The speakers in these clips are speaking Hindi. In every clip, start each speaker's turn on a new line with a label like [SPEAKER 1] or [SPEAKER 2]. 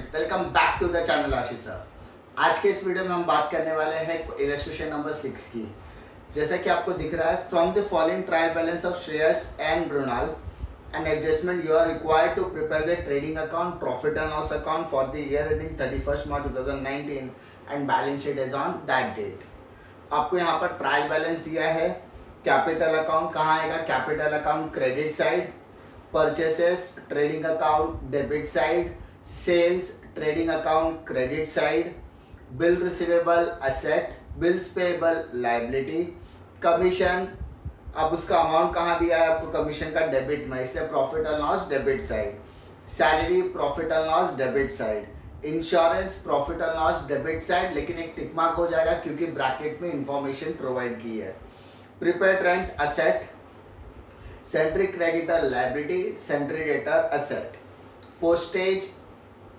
[SPEAKER 1] Students, welcome back to the channel Ashish sir. आज के इस वीडियो में हम बात करने वाले हैं इलस्ट्रेशन नंबर 6 की। जैसा कि आपको दिख रहा है, from the following trial balance of Shreyas and Mrunal and adjustment you are required to prepare the trading account, profit and loss account for the year ending 31 March 2019 and balance sheet is on that date. आपको यहाँ पर ट्रायल बैलेंस दिया है। कैपिटल अकाउंट कहाँ आएगा? Capital account credit side, purchases trading account debit side, sales trading account credit side, bill receivable asset, bills payable liability, commission. अब उसका अमाउंट कहाँ दिया है आपको? कमीशन का डेबिट में, इसलिए profit and loss debit side, salary profit and loss debit side, insurance profit and loss debit side, लेकिन एक टिक मार्क हो जाएगा क्योंकि ब्रैकेट में इंफॉर्मेशन प्रोवाइड की है। Prepaid rent asset, sundry creditor liability, sundry debtor asset. Postage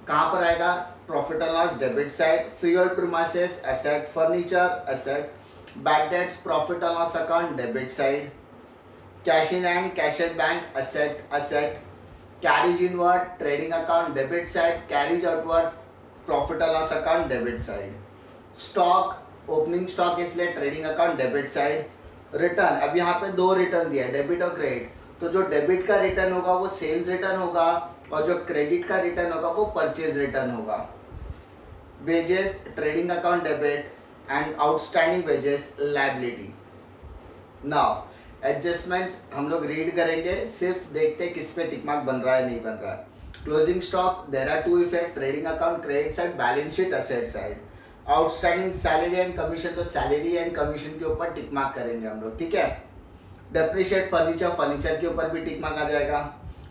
[SPEAKER 1] कहाँ पर आएगा? Profit and loss debit side, free hold premises asset, furniture asset, bad debts profit and loss account debit side, cash in and cash at bank asset, carriage inward trading account debit side, carriage outward profit and loss account debit side. Stock opening stock इसलिए trading account debit side. Return, अब यहाँ पे दो रिटर्न दिया है, डेबिट और क्रेडिट। तो जो डेबिट का रिटर्न होगा वो सेल्स रिटर्न होगा और जो क्रेडिट का रिटर्न होगा वो परचेज रिटर्न होगा। Wages trading account debit and outstanding wages liability. Now adjustment हम लोग रीड करेंगे, सिर्फ देखते हैं किस पे टिक मार्क बन रहा है नहीं बन रहा है। Closing stock there are two effect, trading account credit side, balance sheet asset side. Outstanding salary and commission, तो सैलरी एंड कमीशन के ऊपर टिक मार्क करेंगे हम लोग, ठीक है। डेप्रिशिएट फर्नीचर, फर्नीचर के ऊपर भी टिक मार्क आ जाएगा।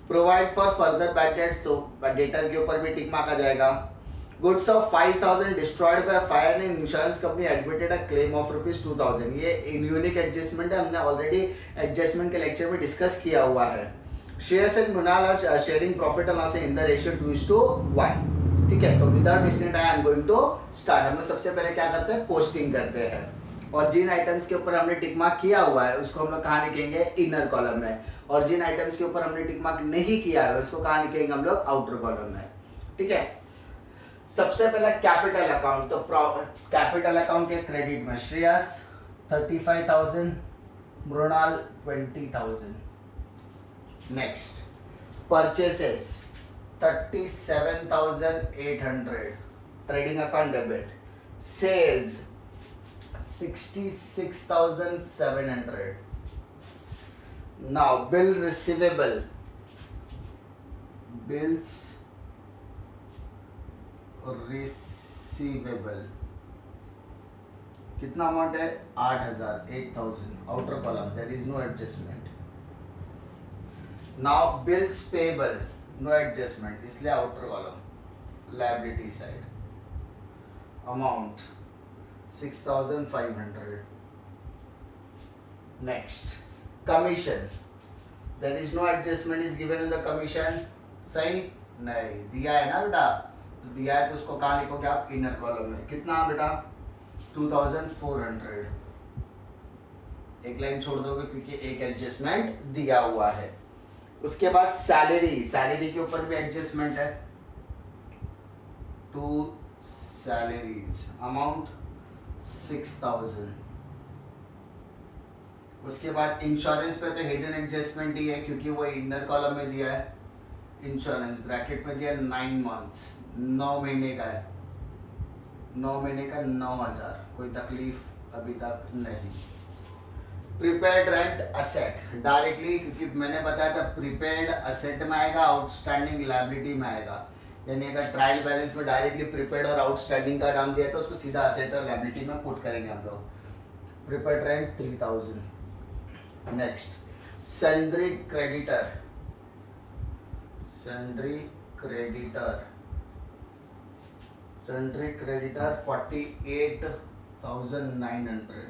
[SPEAKER 1] Provide for further bad debts, तो डेटर के ऊपर भी टिक मार्क आ जाएगा। Goods of 5000 destroyed by fire and insurance company admitted a claim of ₹2000। ये यूनिक एडजस्टमेंट है, हमने ऑलरेडी एडजस्टमेंट के लेक्चर में डिस्कस किया हुआ है। Shreyas and Mrinal are sharing profit and loss in the ratio 2:1, ठीक है। तो without wasting time I am going to start. हम लोग सबसे पहले क्या करते हैं? पोस्टिंग करते हैं, और जिन आइटम्स के ऊपर हमने टिक मार्क किया हुआ है उसको हम लोग कहाँ लिखेंगे? इनर कॉलम में, और जिन आइटम्स के ऊपर हमने टिक मार्क नहीं किया है उसको कहाँ लिखेंगे हम लोग? आउटर कॉलम में, ठीक है। सबसे पहला कैपिटल अकाउंट, तो कैपिटल अकाउंट के क्रेडिट में Shreyas 35,000, Mrunal 20,000। Next purchases 37,800 trading account debit, sales 66,700। Now bill receivable, bills receivable कितना अमाउंट है? 8,000, 8,000 outer column, there is no adjustment. Now bills payable, no adjustment, इसलिए outer column liability side, amount 6,500। Next commission, there is no adjustment is given in the commission. सही नहीं दिया है ना बेटा, तो दिया है तो उसको कहाँ लिखोगे आप? इनर कॉलम में। कितना बेटा? 2,400। एक लाइन छोड़ दोगे क्योंकि एक एडजस्टमेंट दिया हुआ है। उसके बाद सैलरी, सैलरी के ऊपर भी एडजस्टमेंट है। 2 सैलरीज, अमाउंट 6,000। उसके बाद इंश्योरेंस पे तो हिडन एडजस्टमेंट ही है क्योंकि वो इनर कॉलम में दिया है। इंश्योरेंस ब्रैकेट में दिया 9 मंथ्स, 9 महीने का है, 9 महीने का 9,000, कोई तकलीफ अभी तक नहीं। प्रीपेड रेंट असेट डायरेक्टली, क्योंकि मैंने बताया था प्रीपेड असेट में आएगा, आउटस्टैंडिंग लायबिलिटी में आएगा। यानी अगर ट्रायल बैलेंस में डायरेक्टली प्रीपेड और आउटस्टैंडिंग का नाम दिया तो उसको सीधा असेट और लायबिलिटी में पुट करेंगे हम लोग। Prepaid rent 3,000। Next sundry creditor, sundry creditor 48,900।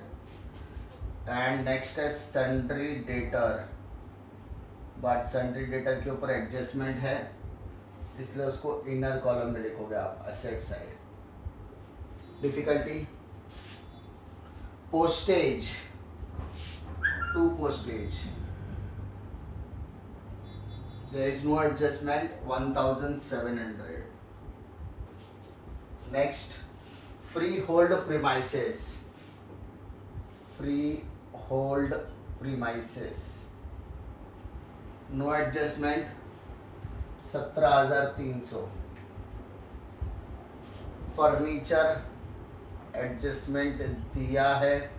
[SPEAKER 1] And next है sundry debtor, but sundry debtor के ऊपर एडजस्टमेंट है इसलिए उसको इनर कॉलम में लिखोगे आप, asset side. Difficulty postage to postage, there is no adjustment, 1700. Next free hold premises, free hold premises, no adjustment 17,300। Furniture adjustment दिया है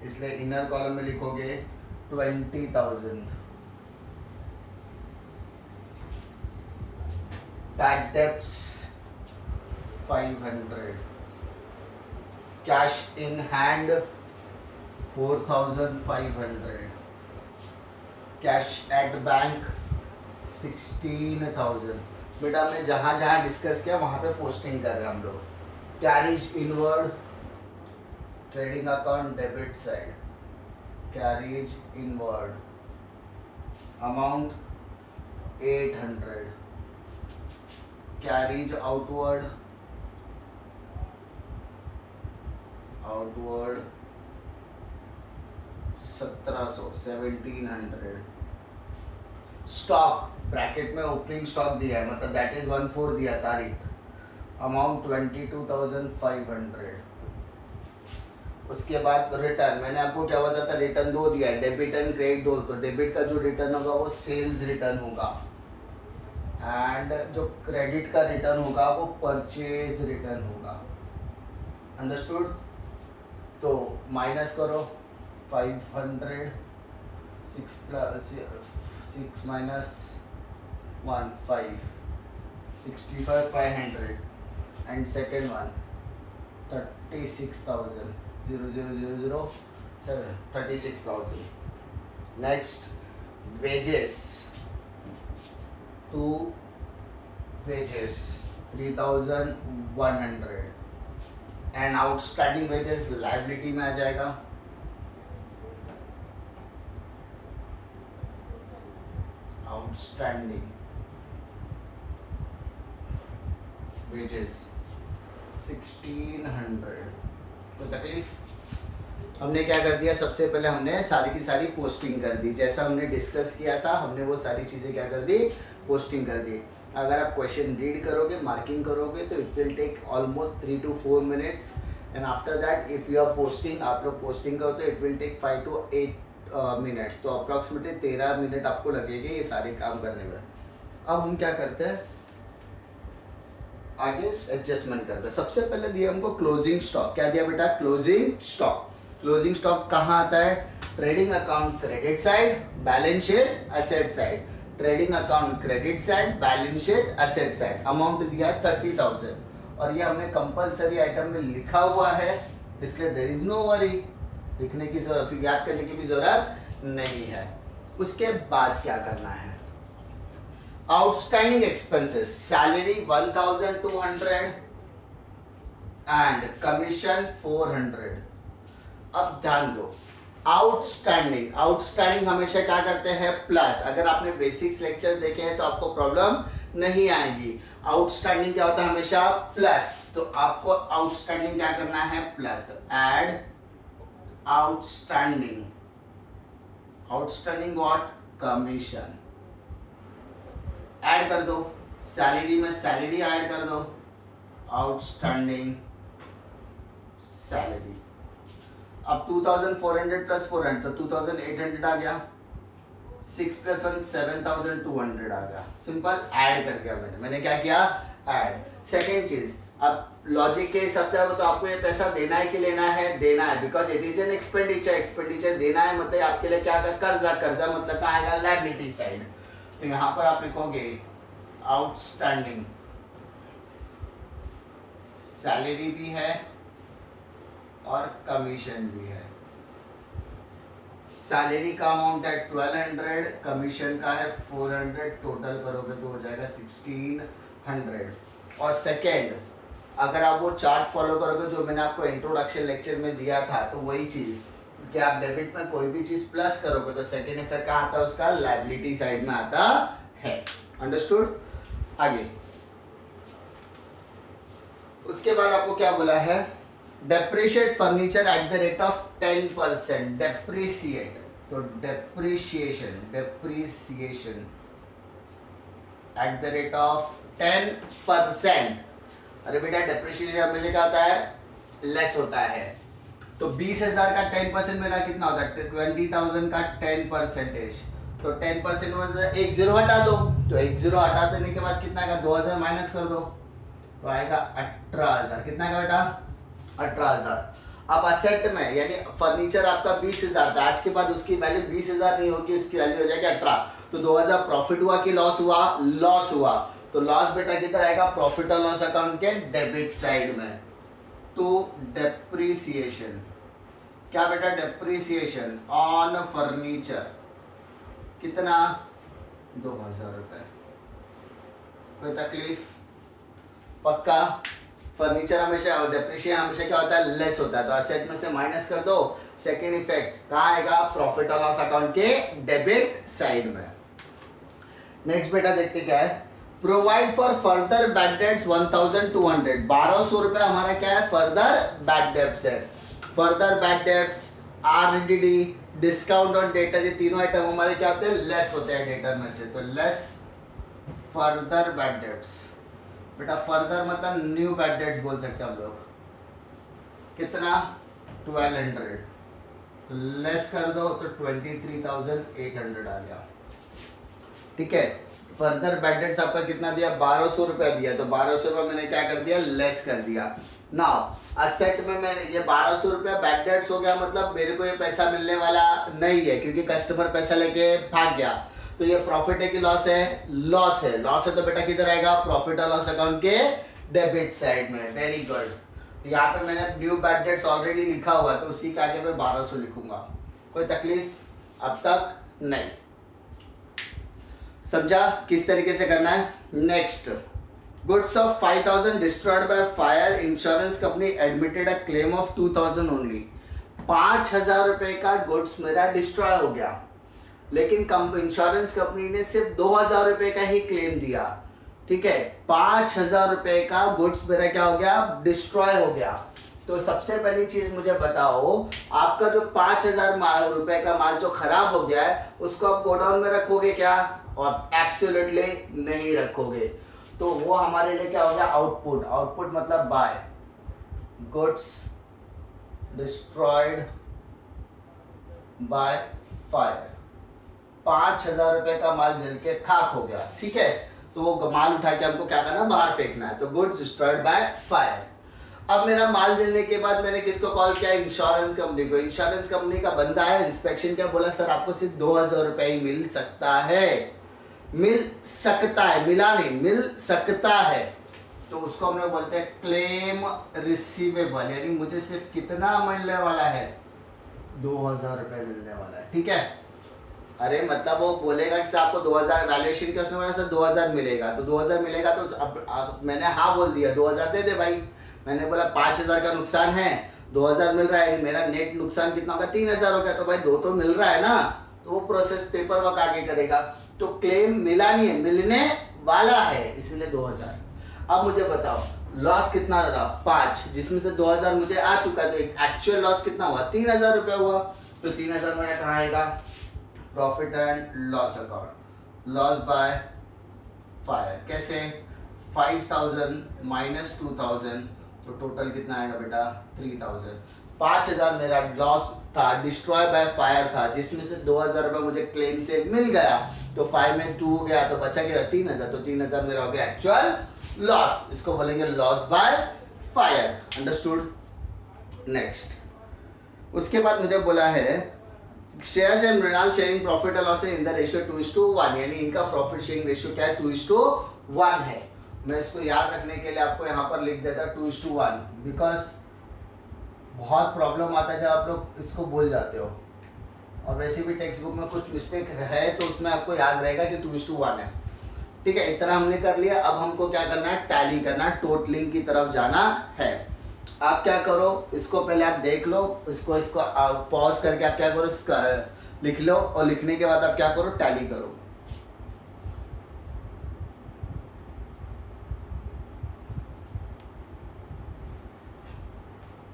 [SPEAKER 1] इसलिए इनर कॉलम में लिखोगे 20,000। Bad debts 500, cash in hand 4,500, cash at bank 16,000। बेटा हमने जहां जहां डिस्कस किया वहां पे पोस्टिंग कर रहे हैं हम लोग। Carriage inward, trading account debit side, carriage inward amount 800, carriage outward, outward 1700। Stock bracket में ओपनिंग स्टॉक दिया है मतलब दैट इज 1/4 दिया तारीख, अमाउंट 22,500। उसके बाद रिटर्न, मैंने आपको क्या बताया था, रिटर्न दो दिया है, डेबिट एंड क्रेडिट दो। तो डेबिट का जो रिटर्न होगा वो सेल्स रिटर्न होगा एंड जो क्रेडिट का रिटर्न होगा वो परचेज रिटर्न होगा। अंडरस्टूड? तो माइनस करो 500, 6 minus 1 5, 65 500 and second one 36,000 0,0,0,0,7 36,000। next wages, 2 wages 3,100 and outstanding wages liability में आ जाएगा। Outstanding wages 1,600। कोई तकलीफ? हमने क्या कर दिया, सबसे पहले हमने सारी की सारी पोस्टिंग कर दी, जैसा हमने डिस्कस किया था हमने वो सारी चीज़ें क्या कर दी, पोस्टिंग कर दी। अगर आप क्वेश्चन रीड करोगे, मार्किंग करोगे तो it will take almost 3 to 4 minutes and after that if you are posting, आप लोग पोस्टिंग करो तो it will take 5 to 8 minutes. तो अप्रॉक्सीमेटली 13 मिनट आपको लगेंगे ये सारे काम करने में। अब हम क्या करते हैं, आगे एडजस्टमेंट करते हैं। सबसे पहले दिया हमको क्लोजिंग स्टॉक। क्या दिया बेटा? Closing stock. क्लोजिंग स्टॉक कहाँ आता है? Trading account credit side, balance sheet asset side. Trading account credit side, balance sheet asset side. Amount दिया है 30,000 और ये हमने कंपलसरी आइटम में लिखा हुआ है इसलिए देयर इज नो वरी, लिखने की जरूरत, याद करने की भी जरूरत नहीं है। उसके बाद क्या करना है, outstanding expenses, salary 1,200 and commission 400। अब ध्यान दो, आउटस्टैंडिंग, आउटस्टैंडिंग हमेशा क्या करते हैं, प्लस। अगर आपने बेसिक्स लेक्चर देखे हैं तो आपको प्रॉब्लम नहीं आएगी। आउटस्टैंडिंग क्या होता है? हमेशा प्लस। तो आपको आउटस्टैंडिंग क्या करना है? प्लस। तो add outstanding, outstanding what? Commission add कर दो। सैलरी में सैलरी ऐड कर दो, आउटस्टैंडिंग सैलरी। अब 2,400 प्लस 400 तो 2,800 आ गया, 6 + 1 7,200 आ गया। सिंपल ऐड कर दिया मैंने क्या किया? ऐड। सेकेंड चीज, अब लॉजिक के हिसाब से तो आपको ये पैसा देना है कि लेना है? देना है, because it is an expenditure. Expenditure देना है मतलब आपके लिए क्या? कर्जा। कर्जा मतलब कहाँ आएगा? Liability side. तो यहाँ पर आप लिखोगे आउटस्टैंडिंग, सैलरी भी है और कमीशन भी है। सैलरी का अमाउंट है 1200, कमीशन का है 400, टोटल करोगे तो हो जाएगा 1600। और सेकेंड, अगर आप वो चार्ट फॉलो करोगे जो मैंने आपको इंट्रोडक्शन लेक्चर में दिया था, तो वही चीज कि आप डेबिट में कोई भी चीज प्लस करोगे तो सेकेंड इफेक्ट कहाँ आता है उसका? लायबिलिटी साइड में आता है। अंडरस्टूड? आगे उसके बाद आपको क्या बोला है? Depreciate furniture at the rate of 10%। Depreciate, तो depreciation, depreciation at the rate of 10%। अरे बेटा डेप्रिसिएशन हमेशा क्या होता है, लेस होता है। तो 20,000 का 10% मेरा कितना होता है, 20,000 का 10%। तो 10% मतलब एक जीरो हटा दो, तो एक जीरो हटा देने के बाद कितना आएगा, 2,000 माइनस कर दो तो आएगा 18,000। कितना का बेटा, 18,000। अब असेट में यानी फर्नीचर आपका 20,000 था, आज के बाद उसकी वैल्यू 20,000 नहीं होगी, उसकी वैल्यू हो जाएगी 18। तो 2,000 प्रॉफिट हुआ कि लॉस हुआ, लॉस हुआ। तो लॉस बेटा किधर आएगा, प्रॉफिट और लॉस अकाउंट के डेबिट साइड में। तो डेप्रिसिएशन क्या बेटा, डेप्रिसिएशन ऑन फर्नीचर कितना, 2,000 रुपए। कोई तकलीफ, पक्का। फर्नीचर हमेशा डेप्रिसिएशन हमेशा क्या होता है, लेस होता है। तो असेट में से माइनस कर दो, सेकेंड इफेक्ट कहाँ आएगा, प्रॉफिट और लॉस अकाउंट के डेबिट साइड में। नेक्स्ट बेटा देखते क्या है, provide for further bad dates 1,200। 1,200 रुपए हमारा क्या है, फर्दर बैड डेट्स है। Further bad dates, RDD, discount on debtor, ये तीनों आइटम हमारे क्या होते हैं, लेस होते हैं डेटर में से। तो लेस फर्दर बैड डेट्स। बेटा फर्दर मतलब न्यू बैड डेट्स बोल सकते हैं हम लोग। कितना, 1,200। तो लेस कर दो तो 23,800 आ गया। ठीक है, फर्दर बैड डेट्स आपका कितना दिया, 1,200 रुपया दिया। तो 1,200 रुपया मैंने क्या कर दिया, लेस कर दिया। नाउ असेट में मैंने ये 1,200 रुपया बैड डेट्स हो गया, मतलब मेरे को ये पैसा मिलने वाला नहीं है क्योंकि कस्टमर पैसा लेके भाग गया। तो ये प्रॉफिट है कि लॉस है, लॉस है। लॉस है तो बेटा किधर आएगा, प्रॉफिट और लॉस अकाउंट के डेबिट साइड में। Very good. यहाँ पे मैंने न्यू बैड डेट्स ऑलरेडी लिखा हुआ, तो उसी के आगे मैं 1,200 लिखूंगा। कोई तकलीफ अब तक नहीं, समझा किस तरीके से करना है। Next, goods of 5,000 destroyed by fire, insurance company admitted a claim of 2,000 only. 5,000 रुपए का गुड्स मेरा डिस्ट्रॉय हो गया, लेकिन इंश्योरेंस कंपनी ने सिर्फ 2,000 रुपए का ही क्लेम दिया। ठीक है, 5,000 रुपए का गुड्स मेरा क्या हो गया, डिस्ट्रॉय हो गया। तो सबसे पहली चीज मुझे बताओ, आपका जो 5,000 रुपए का माल जो खराब हो गया है, उसको आप गोडाउन में रखोगे क्या, और एब्सोल्युटली नहीं रखोगे। तो वो हमारे लिए क्या हो गया, आउटपुट। आउटपुट मतलब by goods destroyed by fire. 5,000 रुपए का माल जल के खाक हो गया। ठीक है, तो वो माल उठा के हमको क्या करना, बाहर फेंकना है। तो गुड्स डिस्ट्रॉयड बाय फायर। अब मेरा माल जलने के बाद मैंने किसको कॉल किया, इंश्योरेंस कंपनी को। इंश्योरेंस कंपनी का बंदा है, इंस्पेक्शन क्या बोला, सर आपको सिर्फ 2,000 रुपए ही मिल सकता है। मिल सकता है, मिला नहीं, मिल सकता है। तो उसको हम लोग बोलते हैं क्लेम रिसीवेबल, यानी मुझे सिर्फ कितना मिलने वाला है, 2,000 रुपए मिलने वाला है। ठीक है, अरे मतलब वो बोलेगा कि आपको 2,000 वैल्यूएशन के उसने बोला सर 2,000 मिलेगा, तो 2,000 मिलेगा। तो अब मैंने हाँ बोल दिया, 2,000 दे दे भाई। मैंने बोला 5,000 का नुकसान है, 2,000 मिल रहा है, मेरा नेट नुकसान कितना होगा, 3,000 हो गया। तो भाई दो तो मिल रहा है ना, तो वो प्रोसेस पेपर वर्क आगे करेगा। तो क्लेम मिला नहीं है, मिलने वाला है, इसलिए 2,000। अब मुझे बताओ लॉस कितना था, 5, जिसमें से 2,000 मुझे आ चुका। तो एक्चुअल लॉस कितना हुआ, 3,000 रुपया हुआ। तो 3,000 मेरा कहाँ आएगा, profit and loss account, loss by fire. कैसे, 5,000 माइनस 2,000, तो टोटल कितना आएगा बेटा, 3,000। 5,000 मेरा लॉस था, डिस्ट्रॉय बाय फायर था, जिसमें से 2,000 रुपए मुझे क्लेम से मिल गया। तो 5 में 2 हो गया, तो बचा गया 3,000। तो 3,000 मेरा हो गया एक्चुअल लॉस। इसको बोलेंगे loss by fire. Understood. Next, उसके बाद मुझे बोला है Shreyas and Mrinal sharing profit और लॉस इन द रेशियो 2:1, यानी इनका प्रॉफिट शेयरिंग रेशियो क्या है, 2:1 है। मैं इसको याद रखने के लिए आपको यहाँ पर लिख देता 2:1, बिकॉज बहुत प्रॉब्लम आता है जब आप लोग इसको भूल जाते हो, और वैसे भी टेक्स्ट बुक में कुछ मिस्टेक है तो उसमें आपको याद रहेगा कि 2:1 है। ठीक है, इतना हमने कर लिया। अब हमको क्या करना है, टैली करना, टोटलिंग की तरफ जाना है। आप क्या करो, इसको पहले आप देख लो, इसको पॉज करके आप क्या करो, इसका लिख लो, और लिखने के बाद आप क्या करो, टैली करो।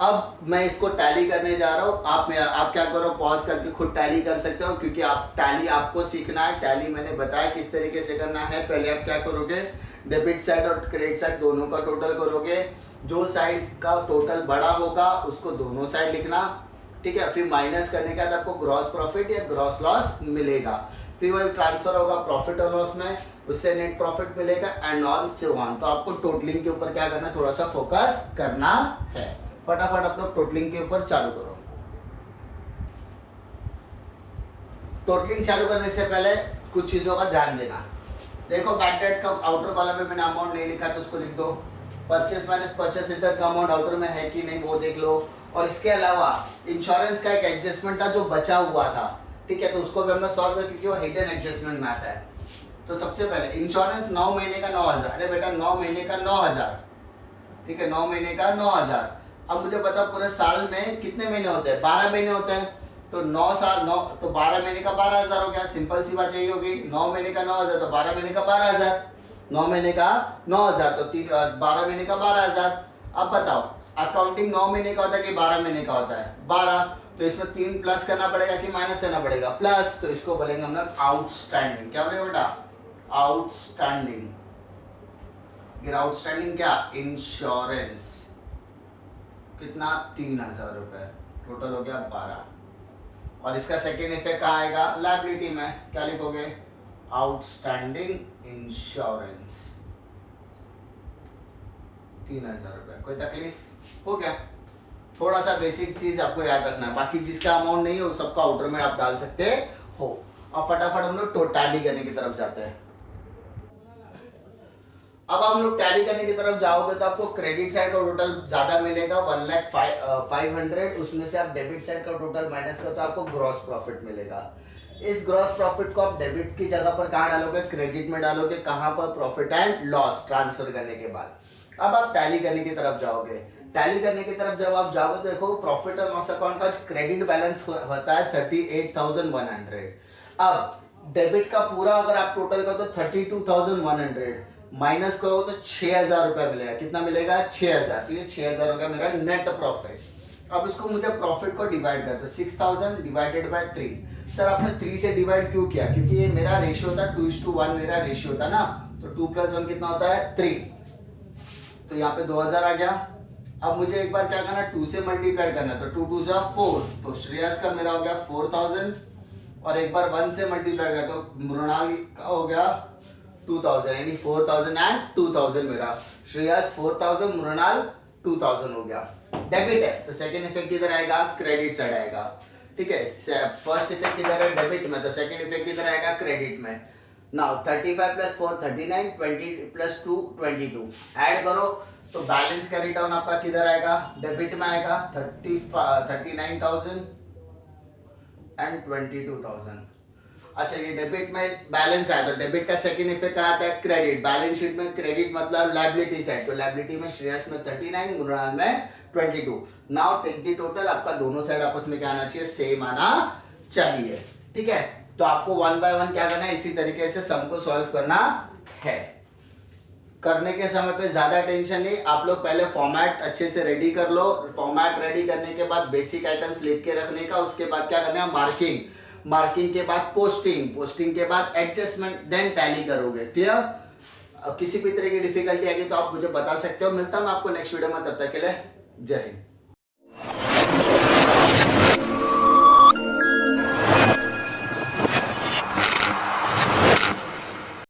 [SPEAKER 1] अब मैं इसको टैली करने जा रहा हूँ। आप क्या करो, पॉज करके खुद टैली कर सकते हो, क्योंकि आप टैली आपको सीखना है। टैली मैंने बताया किस तरीके से करना है। पहले आप क्या करोगे, डेबिट साइड और क्रेडिट साइड दोनों का टोटल करोगे। जो साइड का टोटल बड़ा होगा उसको दोनों साइड लिखना, ठीक है। फिर माइनस करने के बाद आपको ग्रॉस प्रॉफिट या ग्रॉस लॉस मिलेगा। फिर वही ट्रांसफर होगा प्रॉफिट और लॉस में, उससे नेट प्रॉफिट मिलेगा एंड ऑन सो ऑन। तो आपको टोटलिंग के ऊपर क्या करना है, थोड़ा सा फोकस करना है। फटाफट आप लोग टोटलिंग के ऊपर चालू करो। टोटलिंग चालू करने से पहले कुछ चीजों का ध्यान देना। देखो बैंक डेट्स का आउटर कॉलम में मैंने अमाउंट नहीं लिखा तो उसको लिख दो। परचेस माइनस परचेस रिटर्न का अमाउंट आउटर में है कि नहीं वो देख लो। और इसके अलावा इंश्योरेंस का एक एडजस्टमेंट था जो बचा हुआ था, ठीक है, तो उसको भी हमने सॉल्व किया क्योंकि वो हिडन एडजस्टमेंट में आता है। तो सबसे पहले इंश्योरेंस 9 महीने का 9,000। अरे बेटा 9 महीने का 9,000, ठीक है, 9 महीने का 9,000। अब मुझे पता पूरे साल में कितने महीने होते हैं, 12 महीने होते हैं। तो 9 साल 9 तो 12 महीने का 12,000 हो गया। सिंपल सी बात यही होगी, 9 महीने का 9,000 तो 12 महीने का 12,000। 9 महीने का 9,000 तो 12 महीने का 12,000। अब बताओ अकाउंटिंग 9 महीने का होता है कि 12 महीने का होता है, 12। तो इसमें 3 प्लस करना पड़ेगा कि माइनस करना पड़ेगा, प्लस। तो इसको बोलेंगे हम लोग आउटस्टैंडिंग। क्या बोलेगा बेटा, आउटस्टैंडिंग। आउटस्टैंडिंग क्या, इंश्योरेंस। कितना, 3,000 रुपए, टोटल हो गया 12। और इसका सेकेंड इफेक्ट कहाँ आएगा, लायबिलिटी में। क्या लिखोगे, आउटस्टैंडिंग इंश्योरेंस 3,000 रुपए। कोई तकलीफ हो गया। थोड़ा सा बेसिक चीज आपको याद रखना है, बाकी जिसका अमाउंट नहीं है वो सबका आउटर में आप डाल सकते हो। और फटाफट हम लोग टैली करने की तरफ जाते हैं। अब हम लोग टैली करने की तरफ जाओगे तो आपको क्रेडिट साइड का टोटल ज्यादा मिलेगा 1,05,500। उसमें से आप डेबिट साइड का टोटल माइनस करो तो आपको ग्रॉस प्रॉफिट मिलेगा। इस ग्रॉस प्रॉफिट को आप डेबिट की जगह पर कहाँ डालोगे, क्रेडिट में डालोगे। कहाँ पर, प्रॉफिट एंड लॉस ट्रांसफर करने के बाद। अब आप टैली करने की तरफ जाओगे। टैली करने की तरफ जब आप जाओगे तो देखो प्रॉफिट और लॉस अकाउंट का क्रेडिट बैलेंस होता है 38,100। अब डेबिट का पूरा अगर आप टोटल करो तो 32,100, माइनस करो तो 6,000 रुपया मिलेगा। कितना मिलेगा, 6,000। तो ये 6,000 हो गया मेरा नेट प्रॉफिट। अब इसको मुझे प्रॉफिट को डिवाइड कर दो, 6,000 डिवाइडेड बाय 3। सर आपने 3 से डिवाइड क्यों किया, क्योंकि ये मेरा रेशियो था 2:1 मेरा रेशियो था ना। तो 2 + 1 कितना होता है, 3। तो यहाँ पे 2,000 आ गया। अब मुझे एक बार क्या करना, 2 से मल्टीप्लाई करना, तो 2 2 = 4। तो श्रेयस का मेरा हो गया 4,000। और एक बार 1 से मल्टीप्लाई किया तो मृणाल का हो गया 2,000, यानी 4,000 एंड 2,000 मेरा। श्रेयस 4,000, मृणाल 2,000 हो गया। डेबिट है तो सेकंड इफेक्ट किधर आएगा, क्रेडिट साइड आएगा, ठीक है। फर्स्ट इफेक्ट किधर है, डेबिट में, तो सेकंड इफेक्ट किधर आएगा, क्रेडिट में। नाउ 35 + 4 39, 20 + 2 22। ऐड करो तो बैलेंस का रिटर्न आपका किधर आएगा, डेबिट में आएगा। 39,000 एंड 22,000। अच्छा ये डेबिट में बैलेंस आया तो डेबिट का सेकंड इफेक्ट कहाँ आता है, क्रेडिट। बैलेंस शीट में क्रेडिट मतलब लायबिलिटी साइड, तो लायबिलिटी में श्रेयस में 39, मृणाल में 22। Now take the total. आपका दोनों साइड आपस में क्या आना चाहिए, सेम आना चाहिए, ठीक है। तो आपको 1 by 1 क्या करना है, इसी तरीके से सम को सॉल्व करना है। करने के समय पे ज्यादा टेंशन नहीं, आप लोग पहले फॉर्मेट अच्छे से रेडी कर लो। फॉर्मेट रेडी करने के बाद बेसिक आइटम्स लिख के रखने का, उसके बाद क्या करना है, मार्किंग। मार्किंग के बाद पोस्टिंग, पोस्टिंग के बाद एडजस्टमेंट, देन टैली करोगे। क्लियर। किसी भी तरह की डिफिकल्टी आएगी तो आप मुझे बता सकते हो। मिलता हूं मैं आपको नेक्स्ट वीडियो में, तब तक के लिए जय हिंद।